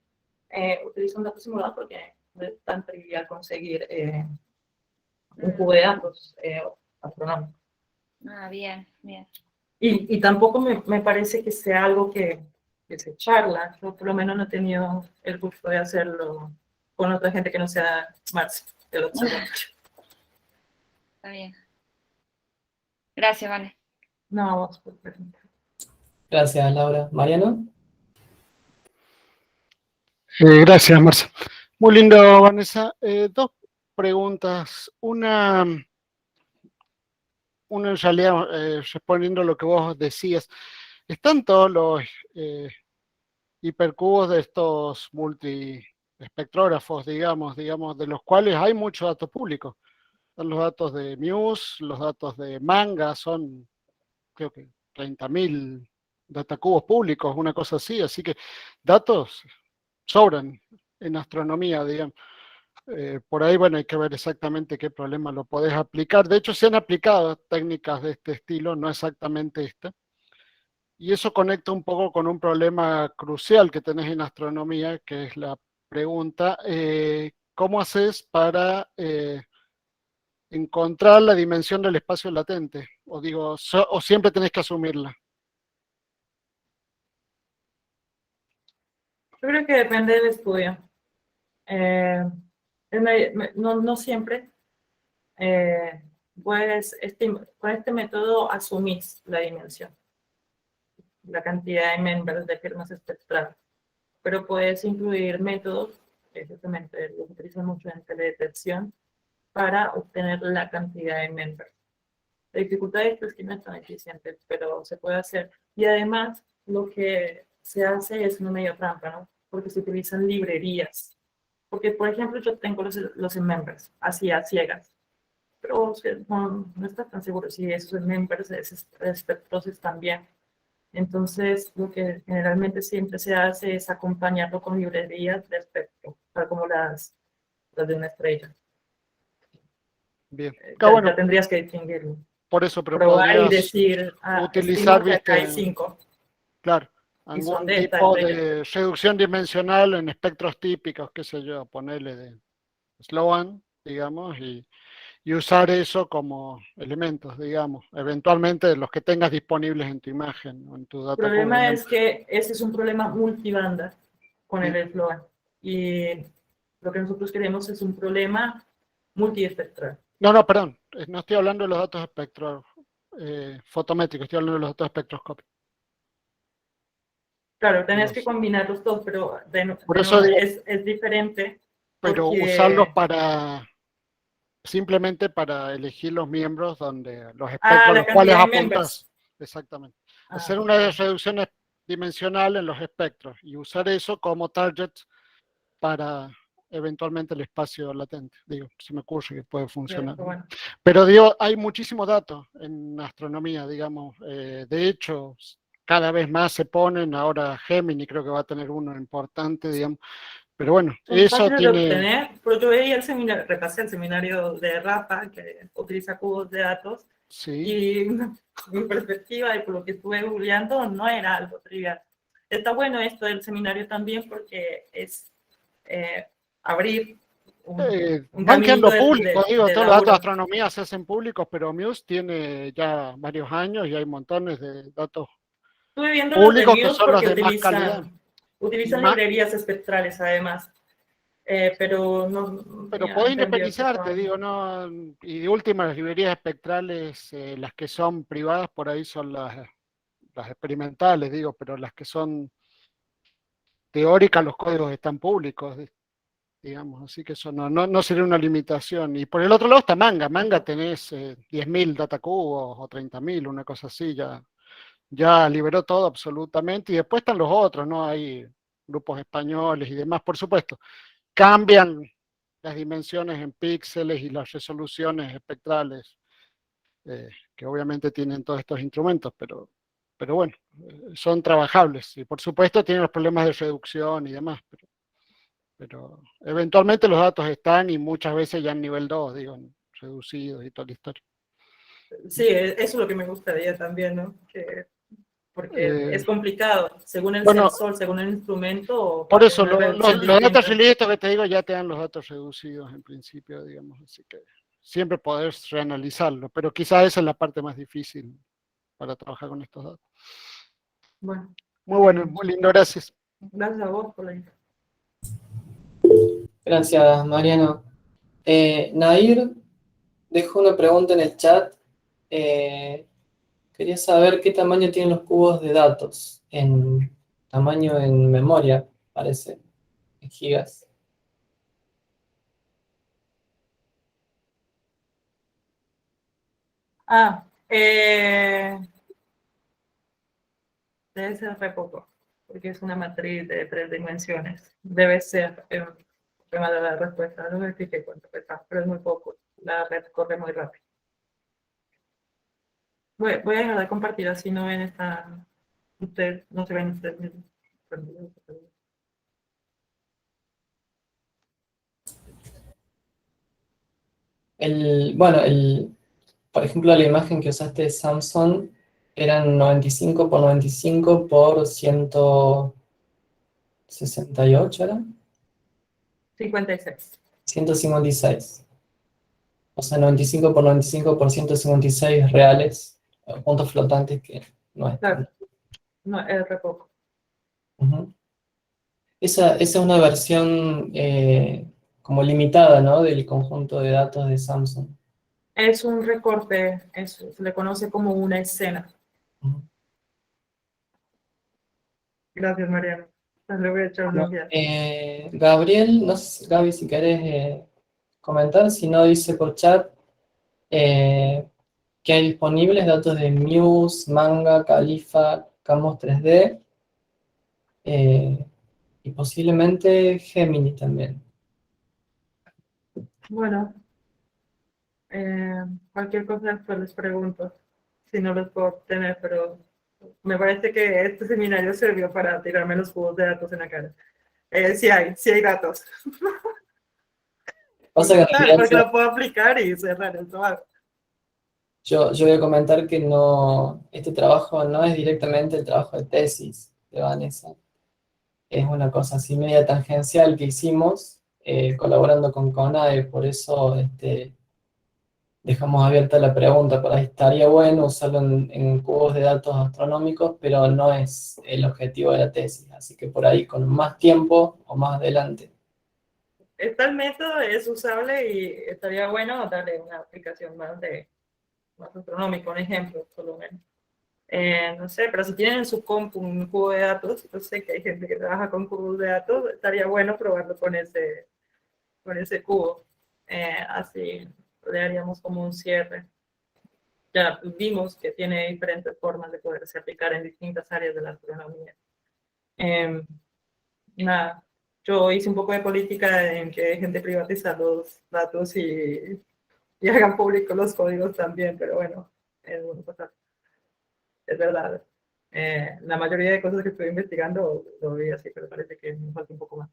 utilizan datos simulados porque no es tan trivial conseguir un cubo de datos astronómico. Ah, bien, bien. Y tampoco me parece que sea algo que se charla. Yo por lo menos no he tenido el gusto de hacerlo con otra gente que no sea Marx, del observatorio. Está bien. Gracias, Vane. No, vamos por preguntar. Gracias, Laura. Mariano. Gracias, Marcia. Muy lindo, Vanessa. Dos preguntas. Una en realidad, respondiendo a lo que vos decías, ¿están todos los hipercubos de estos multiespectrógrafos, digamos, de los cuales hay mucho dato público? Están los datos de Muse, los datos de Manga, son creo que 30.000 datacubos públicos, una cosa así que datos sobran en astronomía, digamos. Por ahí, bueno, hay que ver exactamente qué problema lo podés aplicar. De hecho, se han aplicado técnicas de este estilo, no exactamente esta. Y eso conecta un poco con un problema crucial que tenés en astronomía, que es la pregunta, ¿cómo haces para encontrar la dimensión del espacio latente? O digo, o siempre tenés que asumirla. Yo creo que depende del estudio. No siempre puedes, con este método asumís la dimensión, la cantidad de members de firmas espectrales, pero puedes incluir métodos, que justamente los utilizan mucho en teledetección, para obtener la cantidad de members. La dificultad de esto es que no es tan eficiente, pero se puede hacer. Y además, lo que se hace es una medio trampa, ¿no? Porque se utilizan librerías. Porque, por ejemplo, yo tengo los members, así a ciegas, pero no está tan seguro si esos members, esos espectros están bien. Entonces, lo que generalmente siempre se hace es acompañarlo con librerías de espectro, tal como las de una estrella. Bien. Ya tendrías que distinguirlo. Por eso, pero Probar y podrías decir, utilizar, que acá hay viste, 5. claro, Y son algún de esta tipo estrella. de reducción dimensional en espectros típicos, qué sé yo, ponerle de Sloan, digamos, y usar eso como elementos, digamos, eventualmente los que tengas disponibles en tu imagen o en tu data. El problema es que ese es un problema multibanda con el Sloan. Y lo que nosotros queremos es un problema multiespectral. No, perdón, no estoy hablando de los datos fotométricos, estoy hablando de los datos espectroscópicos. Claro, tenés que combinarlos todos, pero por eso digo, es diferente. Pero porque... usarlos simplemente para elegir los miembros donde los espectros a los cuales apuntas. Exactamente. Hacer una reducción dimensional en los espectros y usar eso como target para eventualmente el espacio latente. Digo, se me ocurre que puede funcionar. Bueno. Pero digo, hay muchísimos datos en astronomía, digamos. De hecho, cada vez más se ponen. Ahora Gemini creo que va a tener uno importante, digamos. Pero bueno, eso tiene... Pero yo veía repasé el seminario de Rafa, que utiliza cubos de datos, sí. Y mi perspectiva y por lo que estuve googleando no era algo trivial. Está bueno esto del seminario también porque es abrir van quedando públicos, digo, todos los datos de astronomía se hacen públicos, pero Muse tiene ya varios años y hay montones de datos públicos que son los de más calidad. Utilizan librerías espectrales además, pero no... Pero podés independizarte, digo, no, y de última las librerías espectrales, las que son privadas por ahí son las experimentales, digo, pero las que son teóricas los códigos están públicos, digamos, así que eso no sería una limitación. Y por el otro lado está Manga tenés 10.000 datacubos o 30.000, una cosa así, ya liberó todo absolutamente, y después están los otros, ¿no? Hay grupos españoles y demás, por supuesto. Cambian las dimensiones en píxeles y las resoluciones espectrales, que obviamente tienen todos estos instrumentos, pero bueno, son trabajables. Y por supuesto tienen los problemas de reducción y demás, pero eventualmente los datos están y muchas veces ya en nivel 2, digo, reducidos y toda la historia. Sí, eso es lo que me gustaría también, ¿no? Que porque es complicado, según el bueno, sensor, según el instrumento. por eso, una reducción los datos distinta. release que te digo ya te dan los datos reducidos en principio, digamos, así que siempre podés reanalizarlo, pero quizás esa es la parte más difícil para trabajar con estos datos. Bueno, Muy bueno, muy lindo, gracias. gracias a vos por la info. Gracias, Mariano. Nair dejó una pregunta en el chat. Quería saber qué tamaño tienen los cubos de datos. En tamaño en memoria, parece, en gigas. Debe ser re poco, porque es una matriz de 3 dimensiones. Debe ser el tema de la respuesta. No me fijé cuánto pesa, pero es muy poco. La red corre muy rápido. Voy a dejar de compartir, así no ven esta. Ustedes no se ven ustedes mismos. Por ejemplo, la imagen que usaste de Samsung eran 95 por 95 por 168, ¿era? 56. 156. O sea, 95 por 95 por 156 reales, puntos flotantes que no es Claro, tanto. no, es re poco. Ujú. Esa es una versión como limitada, ¿no? Del conjunto de datos de Samsung. Es un recorte, se le conoce como una escena. Ujú. Gracias, Mariano. Le voy a echar una Bueno, ojeada. Gabriel, no sé, Gaby, si querés comentar, si no dice por chat que hay disponibles datos de Muse, Manga, Califa, Camos 3D y posiblemente Gemini también. Bueno, cualquier cosa después les pregunto si no los puedo obtener, pero me parece que este seminario sirvió para tirarme los cubos de datos en la cara. Sí hay datos. Pasa que en Porque realidad lo puedo aplicar y cerrar el trabajo. yo voy a comentar que no, este trabajo no es directamente el trabajo de tesis de Vanessa. Es una cosa así media tangencial que hicimos colaborando con CONAE, por eso dejamos abierta la pregunta. Por ahí estaría bueno usarlo en cubos de datos astronómicos, pero no es el objetivo de la tesis. Así que por ahí con más tiempo o más adelante. Tal método es usable y estaría bueno darle una aplicación más astronómica, un ejemplo, por lo menos. No sé, pero si tienen en su compu un cubo de datos, yo sé que hay gente que trabaja con cubos de datos, estaría bueno probarlo con ese cubo. Así le haríamos como un cierre. Ya vimos que tiene diferentes formas de poderse aplicar en distintas áreas de la astronomía. Nada, yo hice un poco de política en que dejen de privatizar los datos y hagan públicos los códigos también, pero bueno, es verdad. La mayoría de cosas que estoy investigando lo vi así, pero parece que me falta un poco más.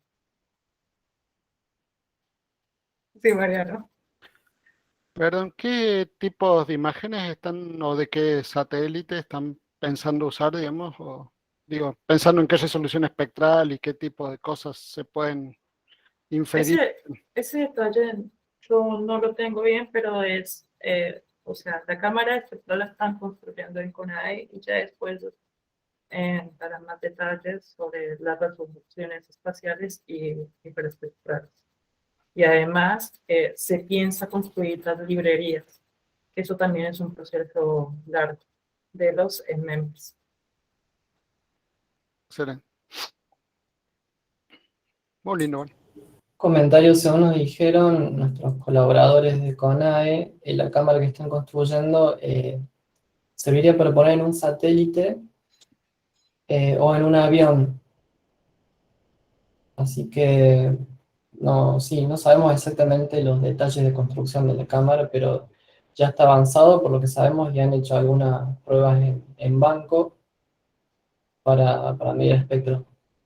Sí, Mariano. Perdón, ¿qué tipos de imágenes están o de qué satélite están pensando usar, digamos? O, digo, pensando en qué resolución espectral y qué tipo de cosas se pueden inferir. Ese detalle yo no lo tengo bien, pero o sea, la cámara espectral la están construyendo en CONAE y ya después darán más detalles sobre las resoluciones espaciales y hiperespectrales. Y además se piensa construir las librerías. Eso también es un proceso largo de los MEMS. Excelente. Muy lindo, bueno. Comentarios según nos dijeron nuestros colaboradores de CONAE, la cámara que están construyendo serviría para poner en un satélite o en un avión. Así que no, sí, no sabemos exactamente los detalles de construcción de la cámara, pero ya está avanzado por lo que sabemos y han hecho algunas pruebas en banco para medir espectros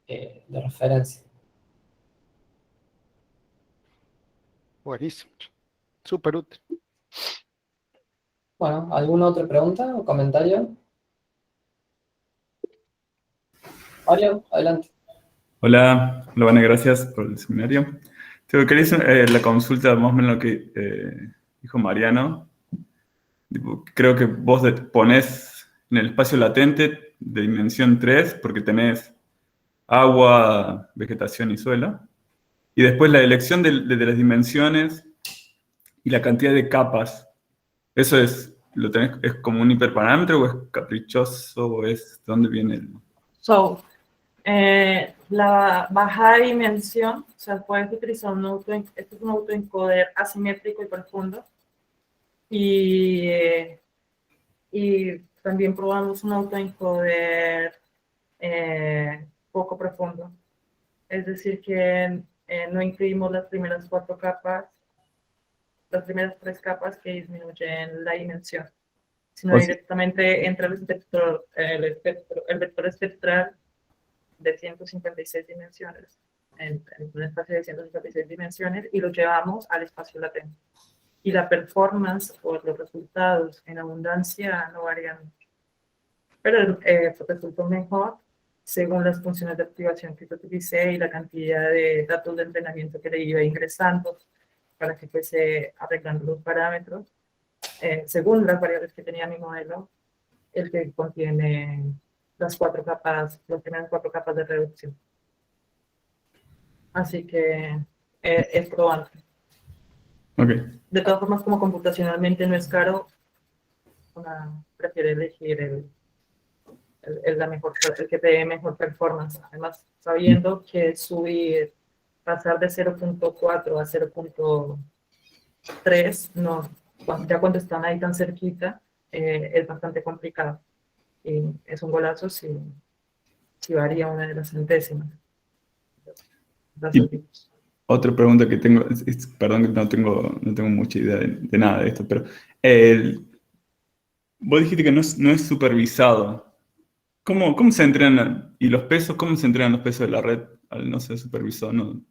de referencia. Buenísimo. Súper útil. Bueno, ¿alguna otra pregunta o comentario? Mario, adelante. Hola, Vane, gracias por el seminario. Quería hacer la consulta más o menos lo que dijo Mariano. Creo que vos ponés en el espacio latente de dimensión 3 porque tenés agua, vegetación y suelo. Y después la elección de las dimensiones y la cantidad de capas. ¿Eso es como un hiperparámetro o es caprichoso o es de dónde viene el...? So, la baja dimensión, o sea, puedes utilizar este es un autoencoder asimétrico y profundo. Y también probamos un autoencoder poco profundo. Es decir, que no incluimos las primeras 4 capas, las primeras 3 capas que disminuyen la dimensión, sino directamente entra el vector espectral de 156 dimensiones, en un espacio de 156 dimensiones, y lo llevamos al espacio latente. Y la performance o los resultados en abundancia no varían mucho. Pero resultó mejor según las funciones de activación que yo utilicé y la cantidad de datos de entrenamiento que le iba ingresando para que fuese arreglando los parámetros, según las variables que tenía mi modelo, el que contiene las 4 capas, las primeras 4 capas de reducción. Así que es probable. Okay. De todas formas, como computacionalmente no es caro, prefiere elegir el que te dé mejor performance. Además, sabiendo que pasar de 0.4 a 0.3, ya cuando están ahí tan cerquita, es bastante complicado. Y es un golazo si varía una de las centésimas. Otra pregunta que tengo, perdón que no tengo mucha idea de nada de esto, pero vos dijiste que no es supervisado. ¿Cómo se entrenan? ¿Y los pesos? ¿Cómo se entrenan los pesos de la red al no ser supervisado? ¿No?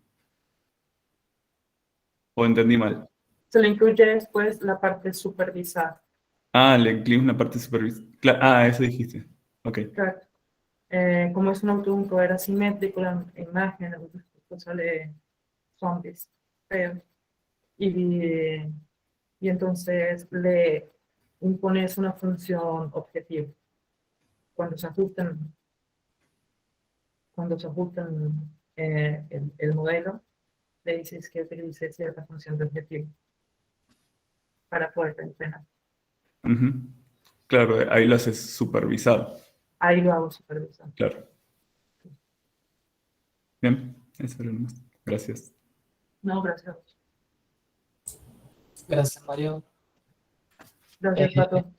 ¿O entendí mal? Se le incluye después la parte supervisada. Le incluís una parte supervisada. Eso dijiste. Ok. Claro. Como es un autoencoder asimétrico, la imagen, sale zombies feos. Y entonces le impones una función objetivo. Cuando se ajustan el modelo, le dices que utilice cierta función de objetivo para poder entrenar. Claro, ahí lo haces supervisado. Ahí lo hago supervisado. Claro. Bien, eso era lo más. Gracias. No, gracias. Gracias, Mario. Gracias, Pato.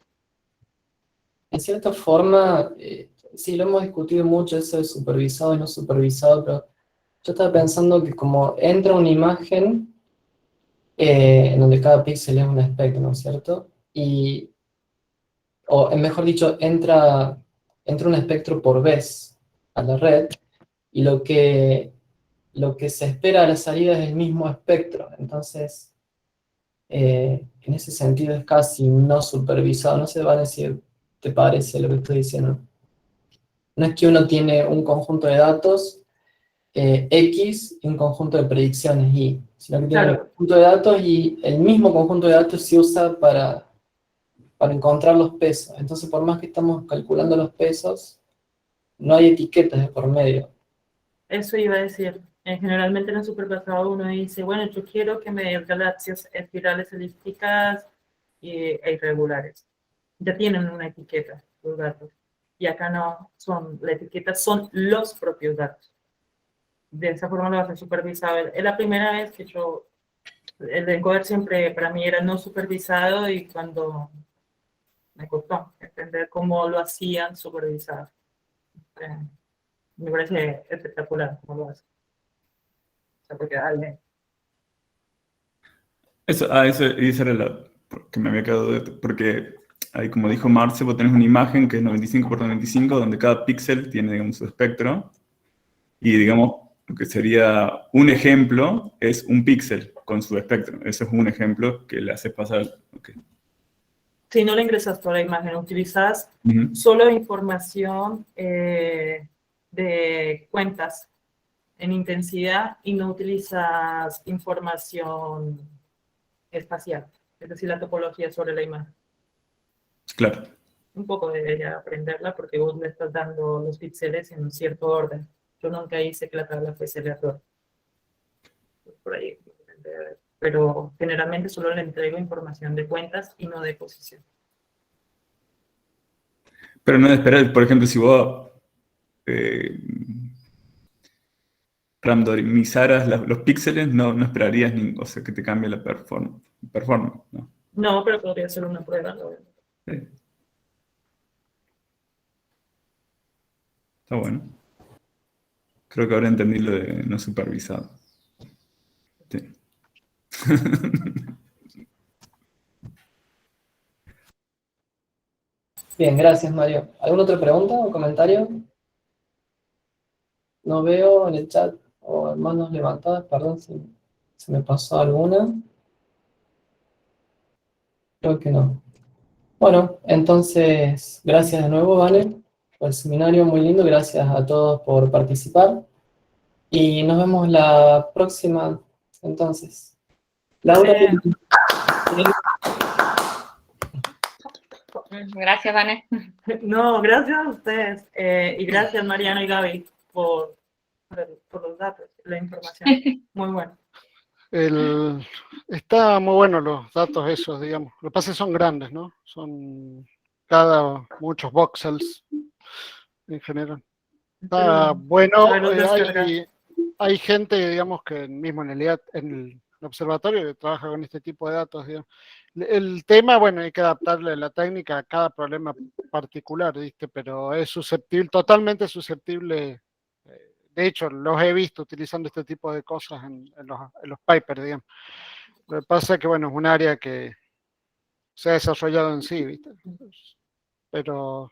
En cierta forma, sí, lo hemos discutido mucho, eso de supervisado y no supervisado, pero yo estaba pensando que como entra una imagen en donde cada píxel es un espectro, ¿no es cierto? O mejor dicho, entra un espectro por vez a la red, y lo que se espera a la salida es el mismo espectro. Entonces, en ese sentido es casi no supervisado. No se va a decir, ¿te parece lo que estoy diciendo? No es que uno tiene un conjunto de datos X y un conjunto de predicciones Y, sino que tiene un conjunto de datos y el mismo conjunto de datos se usa para encontrar los pesos. Entonces, por más que estamos calculando los pesos, no hay etiquetas de por medio. Eso iba a decir. Generalmente en el superpasado uno dice, bueno, yo quiero que me den galaxias espirales elípticas e irregulares. Ya tienen una etiqueta, los datos. Y acá no, la etiqueta son los propios datos. De esa forma lo hace supervisado. Es la primera vez que el encoder siempre para mí era no supervisado, y cuando me costó entender cómo lo hacían supervisado. Me parece espectacular cómo lo hacen. O sea, porque dale. Eso era que me había quedado, porque ahí, como dijo Marce, vos tenés una imagen que es 95 por 95, donde cada píxel tiene, digamos, su espectro, y, digamos, lo que sería un ejemplo es un píxel con su espectro. Eso es un ejemplo que le haces pasar. Okay. Si no le ingresas toda la imagen, utilizas solo información de cuentas en intensidad y no utilizas información espacial, es decir, la topología sobre la imagen. Claro. Un poco debería aprenderla porque vos le estás dando los píxeles en un cierto orden. Yo nunca hice que la tabla fuese aleatoria. Por ahí. Pero generalmente solo le entrego información de cuentas y no de posición. Pero no de esperar, por ejemplo, si vos randomizaras los píxeles, no esperarías o sea, que te cambie la performance, ¿no? No, pero podría ser una prueba. ¿No? Sí. Está bueno. Creo que ahora entendí lo de no supervisado. Sí. Bien, gracias, Mario. ¿Alguna otra pregunta o comentario? No veo en el chat o manos levantadas, perdón si se me pasó alguna. Creo que no. Bueno, entonces, gracias de nuevo, Vane, por el seminario muy lindo. Gracias a todos por participar. Y nos vemos la próxima, entonces. Laura. Gracias, Vane. No, gracias a ustedes. Y gracias, Mariano y Gaby, por los datos, la información. Muy bueno. Está muy bueno los datos esos, digamos. Lo que pasa es que son grandes, ¿no? Son muchos voxels en general. Está bueno. Hay gente, digamos, que mismo en el observatorio que trabaja con este tipo de datos, digamos. El tema, bueno, hay que adaptarle la técnica a cada problema particular, ¿viste? Pero es totalmente susceptible. De hecho, los he visto utilizando este tipo de cosas en los papers, digamos. Lo que pasa es que, bueno, es un área que se ha desarrollado en sí, ¿viste? Pero...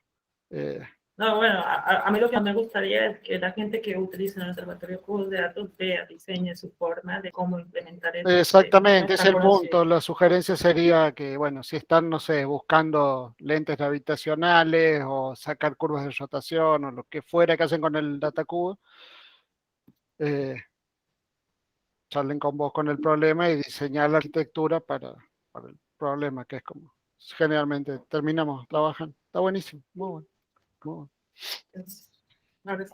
no, bueno, a mí lo que me gustaría es que la gente que utiliza en el observatorio cubos de datos diseñe su forma de cómo implementar eso. Exactamente, ese es el punto. La sugerencia sería que, bueno, si están, no sé, buscando lentes gravitacionales o sacar curvas de rotación o lo que fuera que hacen con el datacubo, salen con vos con el problema y diseñar la arquitectura para el problema, que es como generalmente terminamos trabajando. Está buenísimo, muy bueno. Muy bueno. Gracias.